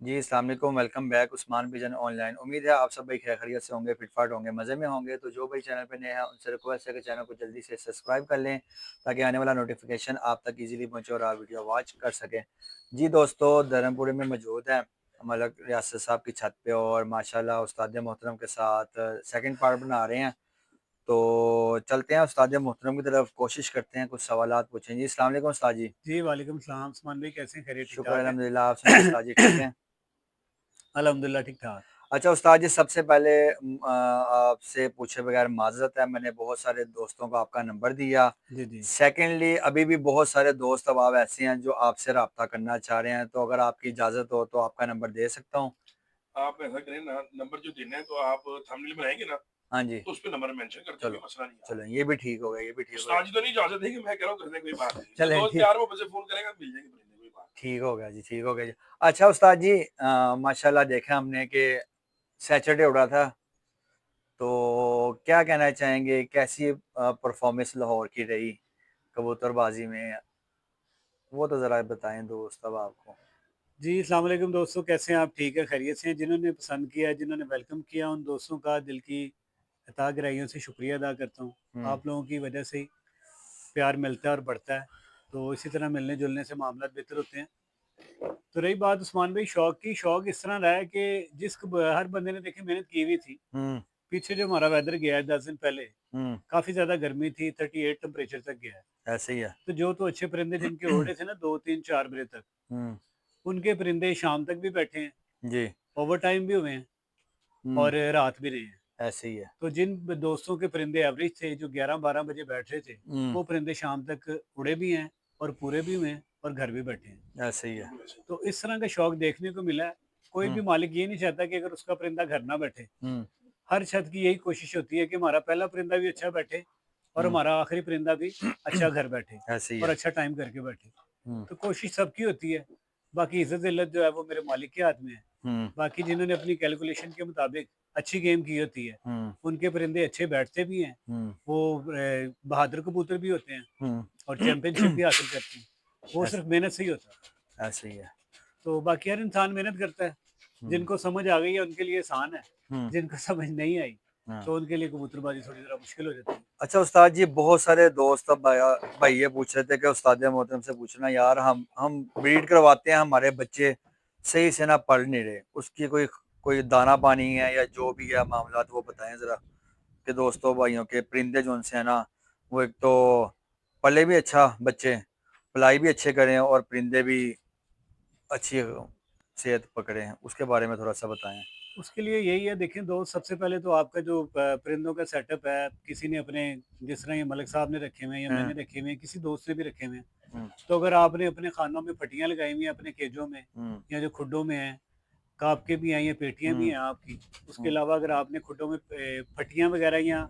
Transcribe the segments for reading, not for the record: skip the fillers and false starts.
जी, अस्सलाम वालेकुम, welcome back Usman बिजन ऑनलाइन। उम्मीद है आप सब भाई खैर खैरियत से होंगे, फिट-फाट होंगे, मज़े में होंगे। तो जो भाई चैनल पे नए हैं उनसे रिक्वेस्ट है कि चैनल को जल्दी से सब्सक्राइब कर लें ताकि आने वाला नोटिफिकेशन आप तक ईज़िली पहुँचे और आप वीडियो वॉच कर सकें। जी दोस्तों, धर्मपुरे में मौजूद हैं मलक रियासत साहब की छत पे और माशाल्लाह उस्ताद मोहतरम के साथ सेकंड पार्ट बना रहे हैं। तो चलते हैं उस्ताद मोहतरम की तरफ, कोशिश करते हैं कुछ सवालात पूछें। जी, अस्सलाम वालेकुम उस्ताद जी। जी, वालेकुम सलाम। उस्मान भाई कैसे हैं? खैरियत शुक्र है ठीक-ठाक हैं? अल्हम्दुलिल्लाह, आप सुनाएँ उस्ताद जी ठीक हैं? अल्हम्दुलिल्लाह ठीक-ठाक। अच्छा उस्ताद जी, सबसे पहले आपसे पूछे बगैर माज़रत है, मैंने बहुत सारे दोस्तों को आपका नंबर दिया। जी, जी। सेकंडली अभी भी बहुत सारे दोस्त अब ऐसे हैं जो आपसे राब्ता करना चाह रहे हैं, तो अगर आपकी इजाज़त हो तो आपका नंबर दे सकता हूँ? आप ऐसा करें ना, नंबर जो देना है तो आप थंबनेल बनाएँगे ना, हाँ जी, तो उसपे नंबर मेंशन कर दें, कोई चलो, मसला नहीं है। चलो ये भी ठीक हो गया, ये भी ठीक हो गया। उस्ताद जी तो नहीं इजाज़त देंगे, मैं कह रहा हूँ कर दें, कोई बात नहीं। जो चलें दोस्त ठीक प्यार मोहब्बत से फ़ोन करेगा मिल जाएँगे परिंदे, कोई बात नहीं। ठीक हो गया जी, ठीक हो गया जी। अच्छा उस्ताद जी, माशाल्लाह देखा हमने कि सैटरडे उड़ा था, तो क्या कहना चाहेंगे कैसी परफ़ॉर्मेंस लाहौर की रही कबूतरबाज़ी में? वो तो ज़रा बताएँ दोस्त अब आपको। जी, अस्सलाम वालेकुम दोस्तों, कैसे हैं आप? ठीक है, खैरियत से हैं? जिन्होंने पसंद किया, जिन्होंने वेलकम किया, उन दोस्तों का दिल की अता गहराइयों से शुक्रिया अदा करता हूँ। हुँ, आप लोगों की वजह से ही प्यार मिलता है और बढ़ता है, तो इसी तरह मिलने-जुलने से मामलात बेहतर होते हैं। तो रही बात उस्मान भाई शौक की, शौक इस तरह रहा है कि हर बंदे ने देखिए मेहनत की हुई थी। हुँ, पीछे जो हमारा वेदर गया है 10 दिन पहले, हुँ, काफ़ी ज़्यादा गर्मी थी, 38 टेम्परेचर तक गया है। ऐसे ही है। तो जो तो अच्छे परिंदे जिनके ओड़े थे ना 2, 3, 4 बजे तक, हुँ, उनके परिंदे शाम तक भी बैठे हैं, जी, ओवरटाइम भी हुए हैं हुँ, और रात भी रहे हैं। ऐसे ही है। तो जिन दोस्तों के परिंदे एवरेज थे, जो 11-12 बजे बैठ रहे थे, हुँ, वो परिंदे शाम तक उड़े भी हैं और पूरे भी हुए हैं और घर भी बैठे हैं। ऐसे ही है। तो इस तरह का शौक देखने को मिला है। कोई हुँ, भी मालिक ये नहीं चाहता कि अगर उसका परिंदा घर ना बैठे। हुँ, हर छत की यही कोशिश होती है कि हमारा पहला परिंदा भी अच्छा बैठे और हुँ, हमारा आखिरी परिंदा भी अच्छा घर बैठे ऐसे ही और है। अच्छा टाइम करके बैठे। हुँ, तो कोशिश सबकी होती है। बाकी इज़्ज़त-ज़िल्लत जो है वो मेरे मालिक के हाथ में है। हुँ, बाकी जिन्होंने अपनी कैलकुलेशन के मुताबिक अच्छी गेम की होती है, हुँ, उनके परिंदे अच्छे बैठते भी हैं। हुँ, वो बहादुर कबूतर भी होते हैं हुँ, और चैंपियनशिप भी हासिल करते हैं। वो ऐस सिर्फ़ मेहनत से ही होता है। ऐसे ही है। तो बाकी हर इंसान मेहनत करता है। हुँ, जिनको समझ आ गई है उनके लिए आसान है, हुँ, जिनको समझ नहीं आई हाँ। तो उनके लिए कबूतरबाज़ी थोड़ी ज़रा मुश्किल हो जाती है। अच्छा उस्ताद जी, बहुत सारे दोस्त अब भाई ये पूछ रहे थे कि उस्ताद मोहतरम से पूछना यार, हम ब्रीड करवाते हैं, हमारे बच्चे सही से ना पढ़ नहीं रहे। उसकी कोई कोई दाना-पानी है या जो भी है मामलात वो बताएँ ज़रा? कि दोस्तों भाइयों के परिंदे जो उनसे है ना, वो एक तो पले भी अच्छा बच्चे, पलाई भी अच्छे करें और परिंदे भी अच्छी सेहत पकड़े हैं, उसके बारे में थोड़ा-सा बताएँ? उसके लिए यही है देखें दोस्त सबसे पहले तो आपका जो परिंदों का सेटअप है, किसी ने अपने जिस तरह ये मलिक साहब ने रखे हुए हैं या हुँ, मैंने रखे हुए हैं, किसी दोस्त ने भी रखे हुए हैं। हुँ, तो अगर आपने अपने खानों में पट्टियाँ लगाई हुई हैं अपने केजों में हुँ, या जो खुड्डों में हैं, काप के भी हैं या पेटियाँ भी हुँ, हैं आपकी। उसके हुँ, अलावा अगर आपने खुड्डों में पट्टियाँ वगैरह या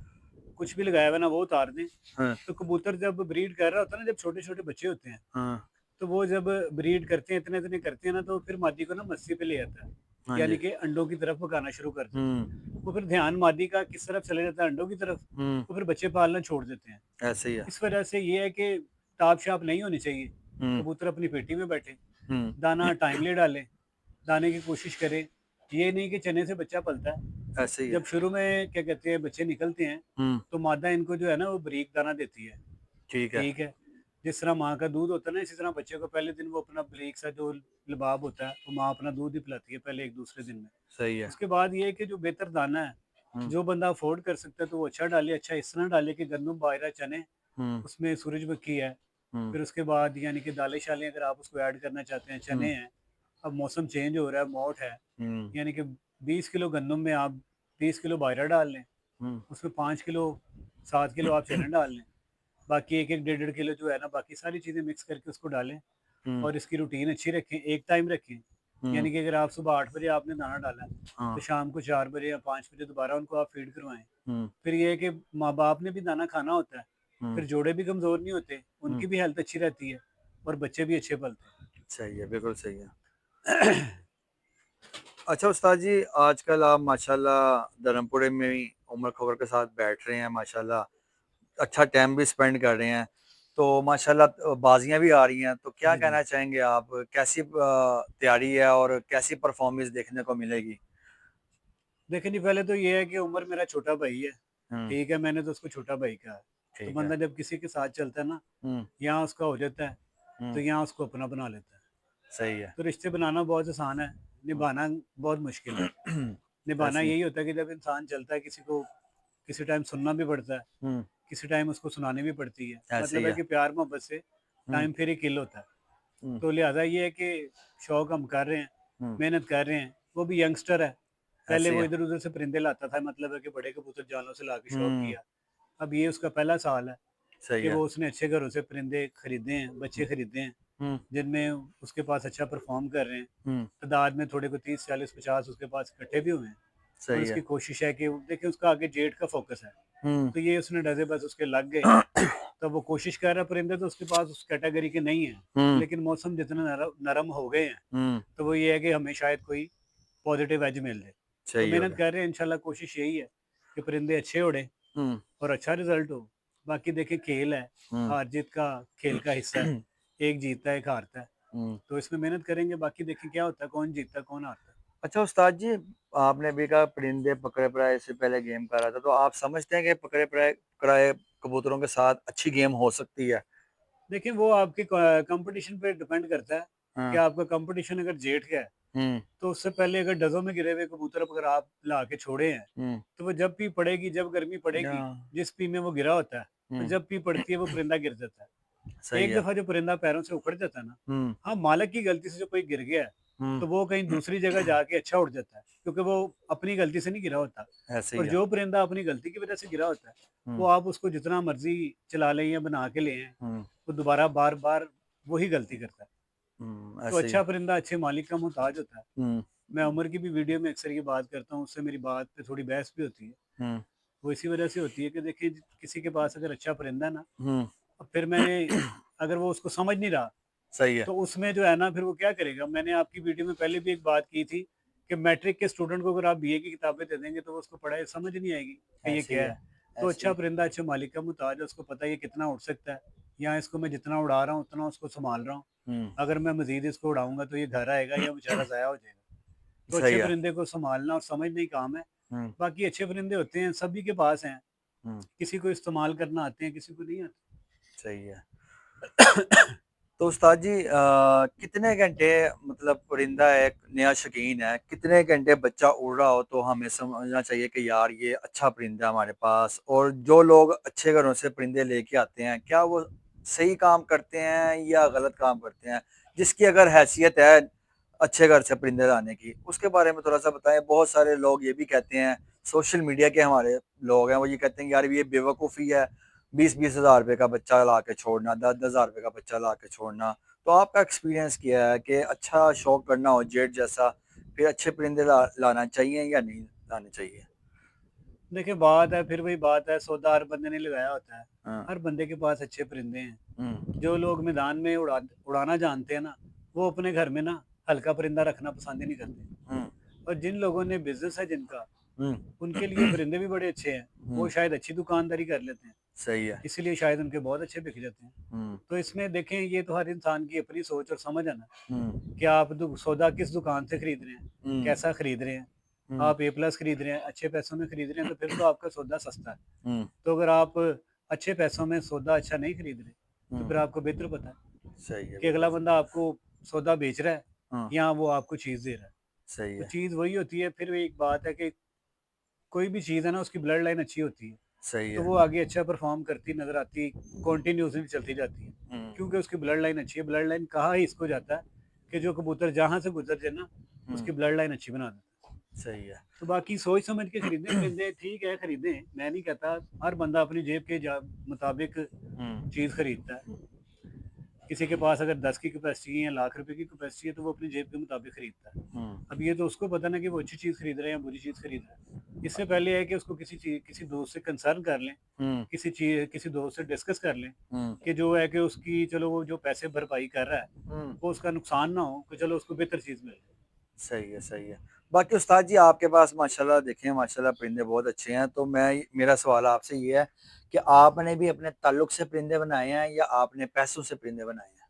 कुछ भी लगाया हुआ है ना वो उतार दें। हाँ, तो कबूतर जब ब्रीड कर रहा होता है ना, जब छोटे-छोटे बच्चे होते हैं, हाँ, तो वो जब ब्रीड करते हैं, इतने-इतने करते हैं ना, तो फिर मादी को ना मस्सी पे ले आता है। हाँ यानी जी। कि अंडों की तरफ भगाना शुरू कर देता हुँ, है। वो फिर ध्यान मादी का किस तरफ चले जाता है अंडों की तरफ, हुँ, तो फिर बच्चे पालना छोड़ देते हैं। ऐसे ही है। इस वजह से ये है कि ताप-शाप नहीं होनी चाहिए। हुँ, कबूतर अपनी पेटी में बैठे, हुँ, दाना टाइमली डालें, दाने की कोशिश करें। ये नहीं कि चने से बच्चा पलता है। ऐसे ही है। जब शुरू में क्या कहते हैं बच्चे निकलते हैं, हुँ, तो मादा इनको जो है ना वो बारीक दाना देती है। ठीक है। ठीक है। जिस तरह माँ का दूध होता है ना, इसी तरह बच्चे को पहले दिन वो अपना बारीक सा जो लबाब होता है, वो माँ अपना दूध ही पिलाती है पहले 1 दूसरे दिन में। सही है। उसके बाद ये है कि जो बेहतर दाना है, हुँ, जो बंदा अफ़ोर्ड कर सकता है तो वो अच्छा डाले, अच्छा इस तरह डाले कि गंदम, बाजरा, चने, हुँ, उसमें सूरजमुखी है। हुँ, फिर उसके बाद यानी कि दालें-शालें अगर आप उसको ऐड करना चाहते हैं, हुँ, चने हैं, अब मौसम चेंज हो रहा है, मोठ है, हुँ, यानी कि 20 किलो गंदम में आप 30 किलो बाजरा डाल लें, हुँ, उसमें 5 किलो, 7 किलो आप चने डाल लें। बाकी 1-1 डेढ़-डेढ़ किलो जो है ना, बाकी सारी चीज़ें मिक्स करके उसको डालें हुँ, और इसकी रूटीन अच्छी रखें, एक टाइम रखें। हुँ, यानी कि अगर आप सुबह 8 बजे आपने दाना डाला है, हाँ, तो शाम को 4 बजे या 5 बजे दोबारा उनको आप फ़ीड करवाएँ। हुँ, फिर ये है कि माँ-बाप ने भी दाना खाना होता है, हुँ, फिर जोड़े भी कमज़ोर नहीं होते, हुँ, उनकी भी हेल्थ अच्छी रहती है और बच्चे भी अच्छे पलते सही है, बिल्कुल सही है। हैं। अच्छा उस्ताद जी, आजकल आप माशाल्लाह धर्मपुरे में ही उमर खबर के साथ बैठ रहे हैं माशाल्लाह, अच्छा टाइम भी स्पेंड कर रहे हैं। तो माशाल्लाह बाजियां भी आ रही हैं, तो क्या जी, जी। कहना चाहेंगे आप? कैसी तैयारी है और कैसी परफॉर्मेंस देखने को मिलेगी? देखिए जी, पहले तो ये है कि उमर मेरा छोटा भाई है, हुँ, ठीक है? मैंने तो उसको छोटा भाई कहा है। तो ठीक है। बंदा जब किसी के साथ चलता है ना, हुँ, यहाँ उसका हो जाता है, तो हुँ, यहाँ उसको अपना बना लेता है। सही है। तो रिश्ते बनाना बहुत आसान है, हुँ। निभाना बहुत मुश्किल है। निभाना ऐसे ही। यही होता है कि जब इंसान चलता है, किसी को किसी टाइम सुनना भी पड़ता है, हुँ, किसी टाइम उसको सुनानी भी पड़ती है। ऐसे ही मतलब है है। कि प्यार मोहब्बत से हुँ, टाइम फिर ही किल होता है। हुँ, तो लिहाज़ा ये है कि शौक हम कर रहे हैं, हुँ, मेहनत कर रहे हैं, वो भी यंगस्टर है। पहले ऐसे ही वो है। इधर-उधर से परिंदे लाता था, मतलब है कि बड़े कबूतर जालों से लाके शौक हुँ, किया। अब ये उसका पहला साल है सही कि है। वो उसने अच्छे घरों से परिंदे खरीदे हैं, बच्चे हुँ, खरीदे हैं, हुँ, जिनमें उसके पास अच्छा परफ़ॉर्म कर रहे हैं। हुँ, तादाद में थोड़े को 30, 40, 50 उसके पास इकट्ठे भी हुए हैं और सही उसकी है। कोशिश है कि देखिए उसका आगे जेट का फ़ोकस है। हुँ, तो ये उसने डज़े बस उसके लग गए। तो वो कोशिश कर रहा है, परिंदे तो उसके पास उस कैटेगरी के नहीं हैं, हुँ, लेकिन मौसम जितने नरम हो गए हैं, हुँ, तो वो ये है कि हमें शायद कोई पॉज़िटिव एज मिल जाए। तो सही हो मेहनत गया। कर रहे हैं, इंशाल्लाह कोशिश यही है कि परिंदे अच्छे उड़ें हुँ, और अच्छा रिज़ल्ट हो। बाकी देखिए खेल है, हुँ, हार-जीत का खेल का हिस्सा है। एक जीतता है, एक हारता है। हुँ। तो इसमें मेहनत करेंगे, बाकी देखिए क्या होता है, कौन जीतता है, कौन हारता है। अच्छा उस्ताद जी, आपने भी कहा परिंदे पकड़े-पकड़ाए से पहले गेम कर रहा था, तो आप समझते हैं कि पकड़े-पकड़ाए कबूतरों के साथ अच्छी गेम हो सकती है? देखिए वो आपके क कॉम्पिटिशन पे डिपेंड करता है कि हाँ। आपका कॉम्पिटिशन अगर जेठ का है, हुँ, तो उससे पहले अगर डज़ों में गिरे हुए कबूतर अगर आप ला के छोड़े हैं, हुँ। तो वो जब भी पड़ेगी, जब गर्मी या पड़ेगी, जिस पी में वो गिरा होता है, तो हुँ, जब पी पड़ती है वो परिंदा गिर जाता है। सही एक है। दफ़ा जो परिंदा पैरों से उखड़ जाता है ना, हुँ, हाँ, मालिक की गलती से जो कोई गिर गया है, हुँ। तो वो कहीं दूसरी जगह जाके अच्छा उड़ जाता है, क्योंकि वो अपनी गलती से नहीं गिरा होता। ऐसे ही और है। जो परिंदा अपनी गलती की वज़ह से गिरा होता है, वो हुँ, आप उसको जितना मर्ज़ी चला लें या बना के लें, हुँ, वो दोबारा बार-बार वही गलती करता है। तो ऐसे ही अच्छा है। परिंदा अच्छे मालिक का मोहताज होता है। हुँ, मैं उमर की भी वीडियो में अक्सर ये बात करता हूँ, उससे मेरी बात पे थोड़ी बहस भी होती है। हुँ, वो इसी वज़ह से होती है कि देखिए किसी के पास अगर अच्छा परिंदा है ना, हुँ। और फिर मैंने अगर वो उसको समझ नहीं रहा, सही है। तो उसमें जो है ना फिर वो क्या करेगा? मैंने आपकी वीडियो में पहले भी एक बात की थी कि मैट्रिक के स्टूडेंट को अगर आप बीए की किताबें दे देंगे, तो वो उसको पढ़ाई समझ नहीं आएगी कि ये ऐसे ही क्या है। है। तो ऐसे अच्छा ही। परिंदा अच्छे मालिक का मोहताज है, उसको पता है ये कितना उड़ सकता है, या इसको मैं जितना उड़ा रहा हूँ उतना उसको सँभाल रहा हूँ। हुँ, अगर मैं मज़ीद इसको उड़ाऊँगा तो ये घर आएगा या बेचारा ज़ाया हो जाएगा। तो सही अच्छे है। परिंदे को सँभालना और समझना ही काम है। हुँ, बाकी अच्छे परिंदे होते हैं, सभी के पास हैं, हुँ, किसी को इस्तेमाल करना आते हैं, किसी को नहीं आते। सही है। तो उस्ताद जी, कितने घंटे मतलब परिंदा एक नया शौकीन है, कितने घंटे बच्चा उड़ रहा हो तो हमें समझना चाहिए कि यार ये अच्छा परिंदा है हमारे पास? और जो लोग अच्छे घरों से परिंदे लेके आते हैं, क्या वो सही काम करते हैं या गलत काम करते हैं? जिसकी अगर हैसियत है अच्छे घर से परिंदे लाने की, उसके बारे में थोड़ा-सा बताएँ। बहुत सारे लोग ये भी कहते हैं, सोशल मीडिया के हमारे लोग हैं, वो ये कहते हैं कि यार ये बेवकूफ़ी है, 20-20 हज़ार रुपए का बच्चा ला के छोड़ना, 10-10 हज़ार रुपए का बच्चा ला के छोड़ना। तो आपका एक्सपीरियंस क्या है कि अच्छा शौक करना हो जेट जैसा, फिर अच्छे परिंदे लाना चाहिए या नहीं लाने चाहिए? देखिए बात है, फिर वही बात है, सौदा हर बंदे ने लगाया होता है। हाँ, हर बंदे के पास अच्छे परिंदे हैं। हुँ, जो लोग मैदान में उड़ाना जानते हैं ना, वो अपने घर में ना हल्का परिंदा रखना पसंद ही नहीं करते। हुँ, और जिन लोगों ने बिज़नेस है जिनका, हुँ, उनके लिए परिंदे भी बड़े अच्छे हैं। वो हुँ, शायद अच्छी दुकानदारी कर लेते हैं, सही है। इसीलिए शायद उनके बहुत अच्छे बिक जाते हैं। हुँ, तो इसमें देखें, ये तो हर इंसान की अपनी सोच और समझ है ना, हुँ, कि आप सौदा किस दुकान से खरीद रहे हैं, हुँ, कैसा खरीद रहे हैं। हुँ, आप ए प्लस खरीद रहे हैं, अच्छे पैसों में खरीद रहे हैं, तो फिर तो आपका सौदा सस्ता है। हुँ, तो अगर आप अच्छे पैसों में सौदा अच्छा नहीं खरीद रहे, तो फिर हुँ, आपको बेहतर पता है सही है, कि बिल्कुल अगला सही। बंदा आपको सौदा बेच रहा है हाँ, या वो आपको चीज़ दे रहा है। सही तो है, चीज़ वही होती है, फिर एक बात है कि कोई भी चीज़ है ना, उसकी ब्लड लाइन अच्छी होती है, सही तो है। वो आगे अच्छा परफ़ॉर्म करती नज़र आती, कंटिन्यूअसली चलती जाती है। हुँ, क्योंकि उसकी ब्लड लाइन अच्छी है, ब्लड लाइन कहा ही इसको जाता है कि जो कबूतर जहाँ से गुज़र जाए ना, हुँ, उसकी ब्लड लाइन अच्छी बना देता है। सही है। तो बाकी सोच समझ के खरीदें परिंदे, ठीक है खरीदें, मैं नहीं कहता, हर बंदा अपनी जेब के मुताबिक हुँ, चीज़ खरीदता है। किसी के पास अगर 10 की कैपेसिटी है या लाख रुपए की कैपेसिटी है, तो वो अपनी जेब के मुताबिक खरीदता है। हुँ, अब ये तो उसको पता ना कि वो अच्छी चीज़ खरीद रहे हैं या बुरी चीज़ खरीद रहे हैं। इससे पहले है कि उसको किसी दोस्त से कंसर्न कर लें, हुँ, किसी दोस्त से डिस्कस कर लें हुँ, कि जो है कि उसकी चलो वो जो पैसे भरपाई कर रहा है, हुँ। वो उसका नुकसान ना हो, कि चलो उसको बेहतर चीज़ मिल जाए। सही है, सही है। बाकी उस्ताद जी आपके पास माशाल्लाह देखें माशाल्लाह परिंदे बहुत अच्छे हैं, तो मेरा सवाल आपसे ये है कि आपने भी अपने ताल्लुक से परिंदे बनाए हैं या आपने पैसों से परिंदे बनाए हैं?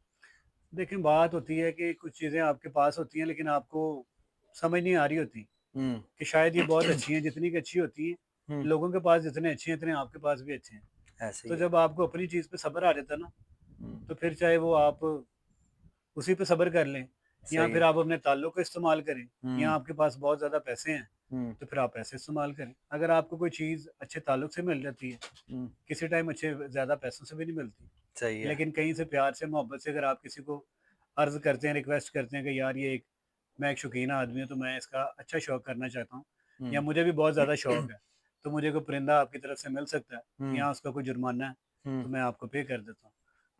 देखें, बात होती है कि कुछ चीज़ें आपके पास होती हैं लेकिन आपको समझ नहीं आ रही होती हुँ। कि शायद ये बहुत अच्छी हैं, जितनी की अच्छी होती हैं, हुँ, लोगों के पास जितने अच्छे हैं, इतने आपके पास भी अच्छे हैं। ऐसे ही तो है। जब आपको अपनी चीज़ पे सब्र आ जाता है ना, हुँ, तो फिर चाहे वो आप उसी पे सब्र कर लें या सही फिर है। आप अपने ताल्लुक को इस्तेमाल करें या हुँ, आपके पास बहुत ज़्यादा पैसे हैं, हुँ, तो फिर आप पैसे इस्तेमाल करें। अगर आपको कोई चीज़ अच्छे ताल्लुक से मिल जाती है, हुँ, किसी टाइम अच्छे ज़्यादा पैसों से भी नहीं मिलती, सही है। लेकिन कहीं से प्यार से, मोहब्बत से अगर आप किसी को अर्ज़ करते हैं, रिक्वेस्ट करते हैं कि यार ये एक मैं एक शौकीन आदमी हूँ, तो मैं इसका अच्छा शौक करना चाहता हूँ या हुँ, मुझे भी बहुत ज़्यादा शौक है, तो मुझे कोई परिंदा आपकी तरफ से मिल सकता है हुँ, या उसका कोई जुर्माना है, हुँ, तो मैं आपको पे कर देता हूँ।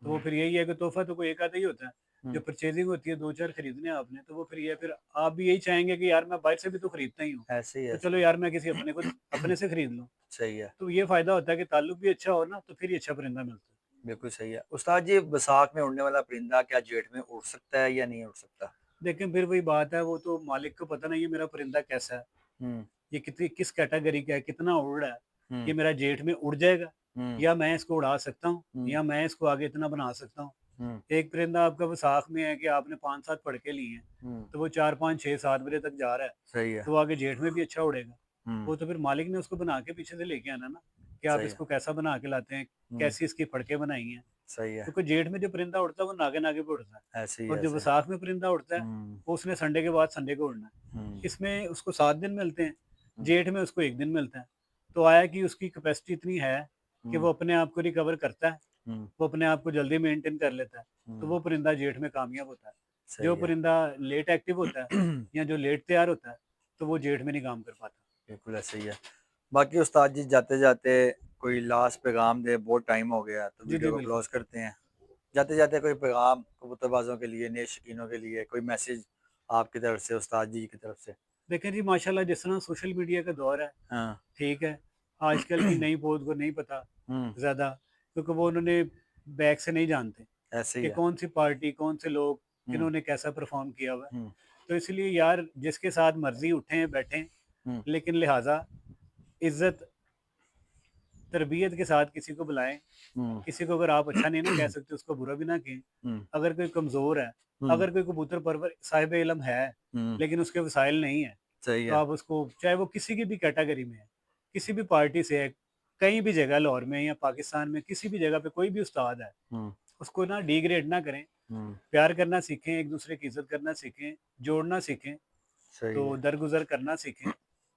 तो वो हुँ, फिर यही है कि तोहफ़ा तो कोई एक आधा ही होता है। जो हुँ, परचेज़िंग होती है 2-4 खरीदने हैं आपने, तो वो फिर ये फिर आप भी यही चाहेंगे कि यार मैं बाहर से भी तो खरीदता ही हूँ, ऐसे ही तो ऐसे चलो ही। यार मैं किसी अपने से खरीद लूँ। सही है, तो ये फ़ायदा होता है कि ताल्लुक भी अच्छा हो ना, तो फिर ही अच्छा परिंदा मिलता है। बिल्कुल सही है। उस्ताद जी बैसाख में उड़ने वाला परिंदा क्या जेठ में उड़ सकता है या नहीं उड़ सकता? लेकिन फिर वही बात है, वो तो मालिक को पता नहीं है मेरा परिंदा कैसा है, हुँ, ये कितनी किस कैटेगरी का है, कितना उड़ रहा है, हुँ, ये मेरा जेट में उड़ जाएगा हुँ, या मैं इसको उड़ा सकता हूँ हुँ, या मैं इसको आगे इतना बना सकता हूँ। हुँ, एक परिंदा आपका वसाख में है कि आपने 5-7 पड़के लिए हैं, हुँ, तो वो 4, 5, 6, 7 बजे तक जा रहा है, सही है। तो वो आगे जेठ में भी अच्छा उड़ेगा। हुँ, वो तो फिर मालिक ने उसको बना के पीछे से लेके आना ना, कि आप सही है। इसको कैसा बना के लाते हैं, हुँ, कैसी इसकी पड़कें बनाई हैं। सही है। क्योंकि जेठ में जो परिंदा उड़ता है वो नागे-नागे पे उड़ता है ऐसे ही और जो ऐसे। वैसाख में परिंदा उड़ता है, हुँ, वो उसने संडे के बाद संडे को उड़ना है। हुँ, इसमें उसको 7 दिन मिलते हैं, हुँ, जेठ में उसको 1 दिन मिलता है। तो आया कि उसकी कैपेसिटी इतनी है कि हुँ, वो अपने आप को रिकवर करता है, हुँ, वो अपने आप को जल्दी मेंटेन कर लेता है, तो हुँ, वो परिंदा जेठ में कामयाब होता है। जो सही है। परिंदा लेट एक्टिव होता है या जो लेट तैयार होता है, तो वो जेठ में नहीं काम कर पाता। बिल्कुल ऐसे ही है। बाकी उस्ताद जी जाते-जाते कोई लास्ट पैगाम दें, बहुत टाइम हो गया तो जी, जी, वीडियो को बिल्कुल। क्लोज़ करते हैं। जाते-जाते कोई पैगाम कबूतरबाज़ों के लिए, नए शौकीनों के लिए कोई मैसेज आपकी तरफ से, उस्ताद जी की तरफ से? देखें जी, माशाल्लाह जिस तरह सोशल मीडिया का दौर है, हाँ। ठीक है, आजकल की नई पौध को नहीं पता हुँ, ज़्यादा, क्योंकि वो उन्होंने बैक से नहीं जानते ऐसे ही कि है। कौन सी पार्टी, कौन से लोग, हुँ, किन्होंने कैसा परफॉर्म किया हुआ है। हुँ, तो इसलिए यार जिसके साथ मर्जी उठें बैठें, हुँ, लेकिन लिहाजा इज्जत तरबियत के साथ किसी को बुलाएं। हुँ, किसी को अगर आप अच्छा नहीं ना कह सकते, उसको बुरा भी ना कहें। हुँ, अगर कोई कमज़ोर है, हुँ, अगर कोई कबूतर परवर साहिब इल्म है हुँ, लेकिन उसके वसाइल नहीं है, सही तो है। आप उसको, चाहे वो किसी की भी कैटेगरी में है, किसी भी पार्टी से है, कहीं भी जगह लाहौर में या पाकिस्तान में किसी भी जगह पे कोई भी उस्ताद है, हुँ, उसको ना डिग्रेड ना करें। हुँ, प्यार करना सीखें, एक दूसरे की इज्जत करना सीखें, जोड़ना सीखें, सही तो है। दरगुजर करना सीखें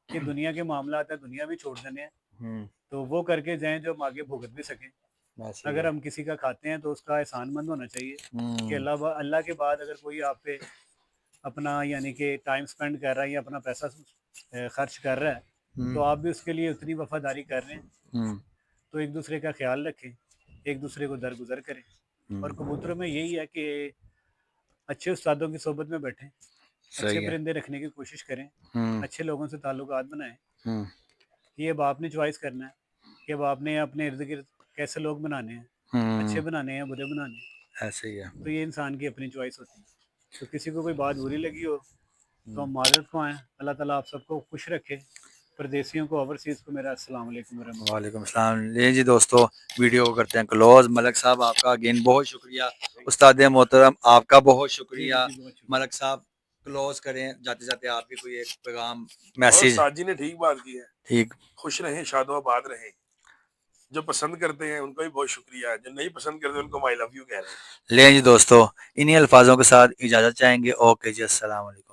कि दुनिया के मामलात है, दुनिया भी छोड़ देने हैं, हुँ, तो वो करके जाएं जो हम आगे भुगत भी सकें। ऐसे ही अगर है। हम किसी का खाते हैं तो उसका एहसानमंद होना चाहिए कि हुँ, अल्लाह के बाद अगर कोई आप पे अपना यानी कि टाइम स्पेंड कर रहा है या अपना पैसा खर्च कर रहा है, हुँ, तो आप भी उसके लिए उतनी वफादारी कर रहे हैं। हुँ, तो एक दूसरे का ख्याल रखें, एक दूसरे को दरगुजर करें। और हुँ, कबूतरों में यही है कि अच्छे उस्तादों की सोबत में बैठें, अच्छे सही है। परिंदे रखने की कोशिश करें, हुँ, अच्छे लोगों से ताल्लुकात बनाएं। हुँ, ये अब आपने चॉइस करना है कि अब आपने अपने इर्द गिर्द कैसे लोग बनाने हैं, अच्छे हुँ, बनाने हैं, बुरे बनाने हैं। ऐसे ही है। तो ये इंसान की अपनी चॉइस होती है। तो किसी को कोई बात बुरी लगी हो तो हुँ। हम माज़रत ख़्वाह हैं। अल्लाह ताला आप सबको खुश रखे। परदेसियों को, ओवरसीज़ को मेरा अस्सलाम वालेकुम वरहमतुल्लाह। वालेकुम सलाम। ले जी दोस्तों, वीडियो को करते हैं क्लोज़। मलिक साहब आपका अगेन बहुत शुक्रिया। उस्ताद मोहतरम आपका बहुत जी, जी, शुक्रिया। जी, बहुत शुक्रिया। मलिक साहब क्लोज़ करें, जाते-जाते आप भी कोई एक पैगाम और मैसेज साद जी ने ठीक बात की है। ठीक। खुश रहें, शादो-आबाद रहें। जो पसंद करते हैं उनका भी बहुत शुक्रिया, जो नहीं पसंद करते उनको आई लव यू कह रहे हैं। लें जी दोस्तों, इन्हीं अल्फाज़ों के साथ इजाज़त चाहेंगे। ओके जी, अस्सलाम वालेकुम।